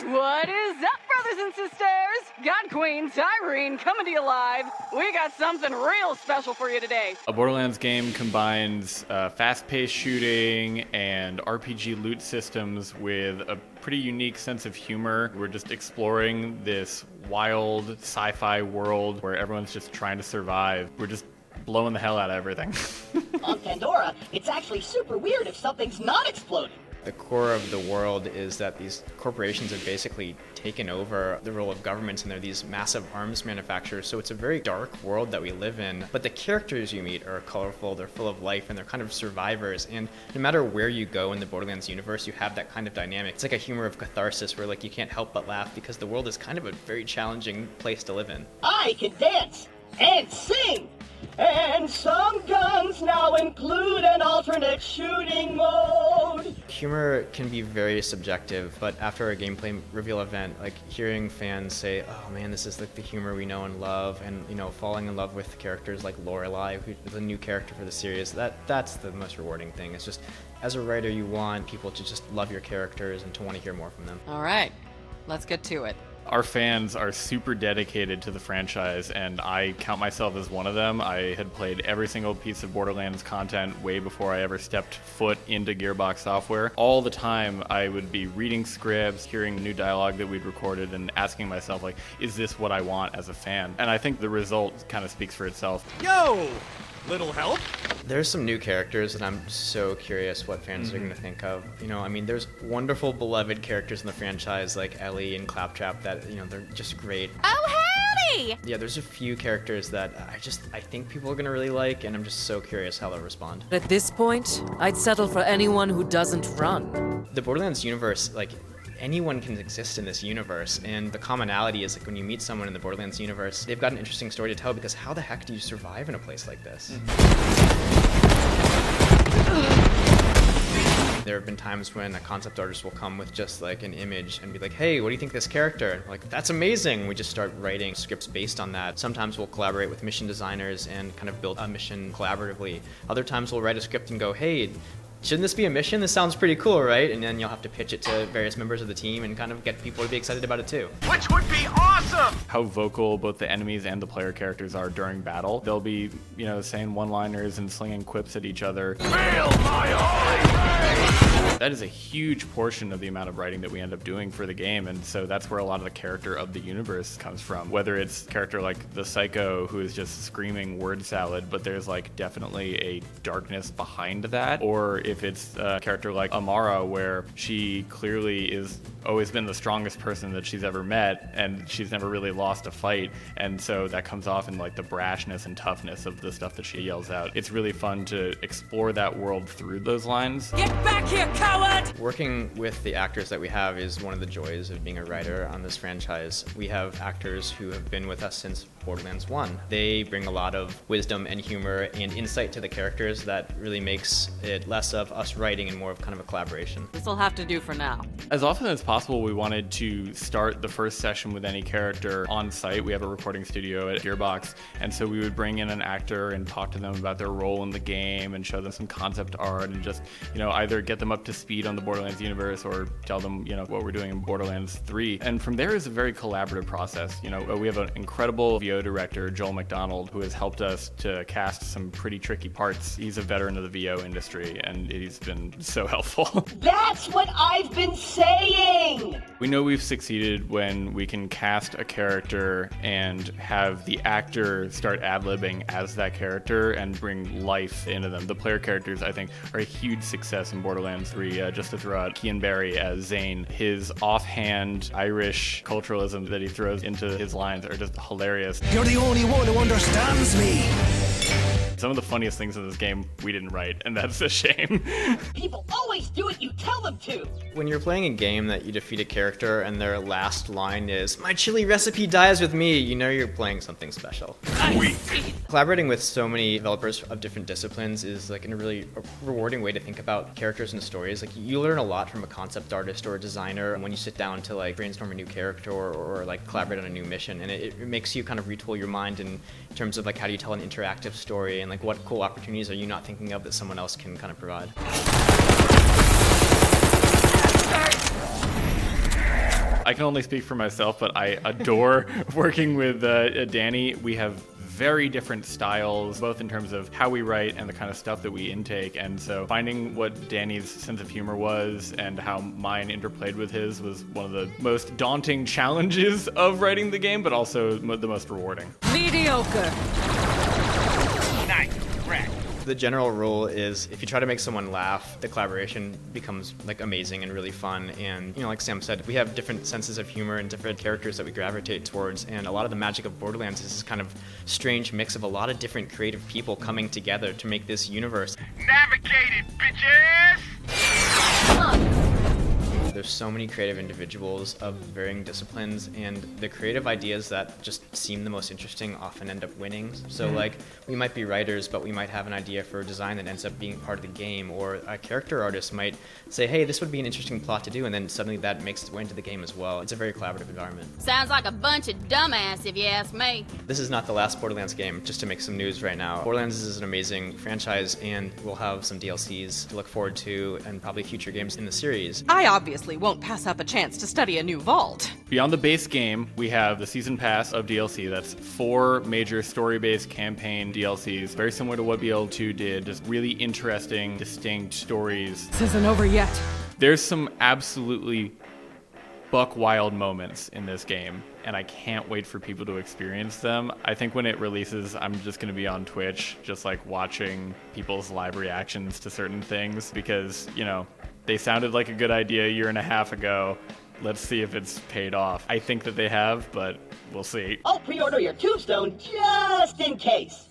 What is up, brothers and sisters? God Queen Tyrene coming to you live. We got something real special for you today. A Borderlands game combines fast-paced shooting and RPG loot systems with a pretty unique sense of humor. We're just exploring this wild sci-fi world where everyone's just trying to survive. We're just blowing the hell out of everything. On Pandora, it's actually super weird if something's not exploding. The core of the world is that these corporations have basically taken over the role of governments, and they're these massive arms manufacturers. So it's a very dark world that we live in. But the characters you meet are colorful, they're full of life, and they're kind of survivors. And no matter where you go in the Borderlands universe, you have that kind of dynamic. It's like a humor of catharsis where you can't help but laugh because the world is kind of a very challenging place to live in. I can dance and sing! And some guns now include an alternate shooting mode. Humor can be very subjective, but after a gameplay reveal event, hearing fans say, "Oh man, this is like the humor we know and love," and falling in love with characters like Lorelei, who's a new character for the series, that's the most rewarding thing. It's just, as a writer, you want people to just love your characters and to want to hear more from them. All right, let's get to it. Our fans are super dedicated to the franchise, and I count myself as one of them. I had played every single piece of Borderlands content way before I ever stepped foot into Gearbox software. All the time, I would be reading scripts, hearing new dialogue that we'd recorded, and asking myself, is this what I want as a fan? And I think the result kind of speaks for itself. Yo! Little help? There's some new characters that I'm so curious what fans are going to think of. There's wonderful, beloved characters in the franchise like Ellie and Claptrap that, they're just great. Oh, howdy! Yeah, there's a few characters that I think people are going to really like, and I'm just so curious how they'll respond. At this point, I'd settle for anyone who doesn't run. The Borderlands universe, anyone can exist in this universe, and the commonality is when you meet someone in the Borderlands universe, they've got an interesting story to tell, because how the heck do you survive in a place like this? There have been times when a concept artist will come with just an image and be like, "Hey, what do you think of this character?" And I'm like, "That's amazing." We just start writing scripts based on that. Sometimes we'll collaborate with mission designers and kind of build a mission collaboratively. Other times we'll write a script and go, "Hey, shouldn't this be a mission? This sounds pretty cool, right?" And then you'll have to pitch it to various members of the team and kind of get people to be excited about it too. Which would be awesome! How vocal both the enemies and the player characters are during battle. They'll be, saying one-liners and slinging quips at each other. Feel my holy faith! That is a huge portion of the amount of writing that we end up doing for the game, and so that's where a lot of the character of the universe comes from. Whether it's a character like the Psycho, who is just screaming word salad, but there's definitely a darkness behind that, or if it's a character like Amara, where she clearly is always been the strongest person that she's ever met, and she's never really lost a fight, and so that comes off in the brashness and toughness of the stuff that she yells out. It's really fun to explore that world through those lines. Get back here, coward! Working with the actors that we have is one of the joys of being a writer on this franchise. We have actors who have been with us since Borderlands 1. They bring a lot of wisdom and humor and insight to the characters that really makes it less of us writing and more of kind of a collaboration. This'll have to do for now. As often as possible, we wanted to start the first session with any character on site. We have a recording studio at Gearbox, and so we would bring in an actor and talk to them about their role in the game and show them some concept art and just, either get them up to speed on the Borderlands universe or tell them, what we're doing in Borderlands 3. And from there is a very collaborative process. We have an incredible VO director, Joel McDonald, who has helped us to cast some pretty tricky parts. He's a veteran of the VO industry, and he's been so helpful. That's what I've been saying! We know we've succeeded when we can cast a character and have the actor start ad-libbing as that character and bring life into them. The player characters, I think, are a huge success in Borderlands 3. Just to throw out Kean Barry as Zane, his offhand Irish culturalism that he throws into his lines are just hilarious. You're the only one who understands me! Some of the funniest things in this game we didn't write, and that's a shame. People always do what you tell them to! When you're playing a game that you defeat a character and their last line is, "My chili recipe dies with me," you're playing something special. Collaborating with so many developers of different disciplines is a really rewarding way to think about characters and stories. You learn a lot from a concept artist or a designer when you sit down to brainstorm a new character or collaborate on a new mission, and it makes you kind of retool your mind in terms of how do you tell an interactive story and what cool opportunities are you not thinking of that someone else can kind of provide. I can only speak for myself, but I adore working with Danny. We have very different styles, both in terms of how we write and the kind of stuff that we intake. And so finding what Danny's sense of humor was and how mine interplayed with his was one of the most daunting challenges of writing the game, but also the most rewarding. Mediocre. Nice. Correct. The general rule is if you try to make someone laugh, the collaboration becomes like amazing and really fun. And like Sam said, we have different senses of humor and different characters that we gravitate towards. And a lot of the magic of Borderlands is this kind of strange mix of a lot of different creative people coming together to make this universe. Navigate it, bitches! There's so many creative individuals of varying disciplines, and the creative ideas that just seem the most interesting often end up winning. So like, we might be writers, but we might have an idea for a design that ends up being part of the game, or a character artist might say, hey, this would be an interesting plot to do, and then suddenly that makes its way into the game as well. It's a very collaborative environment. Sounds like a bunch of dumbass, if you ask me. This is not the last Borderlands game, just to make some news right now. Borderlands is an amazing franchise, and we'll have some DLCs to look forward to, and probably future games in the series. I obviously won't pass up a chance to study a new vault. Beyond the base game, we have the season pass of DLC. That's 4 major story-based campaign DLCs, very similar to what BL2 did, just really interesting, distinct stories. This isn't over yet. There's some absolutely buck wild moments in this game, and I can't wait for people to experience them. I think when it releases, I'm just going to be on Twitch, just like watching people's live reactions to certain things, because, they sounded like a good idea a year and a half ago. Let's see if it's paid off. I think that they have, but we'll see. I'll pre-order your tombstone just in case.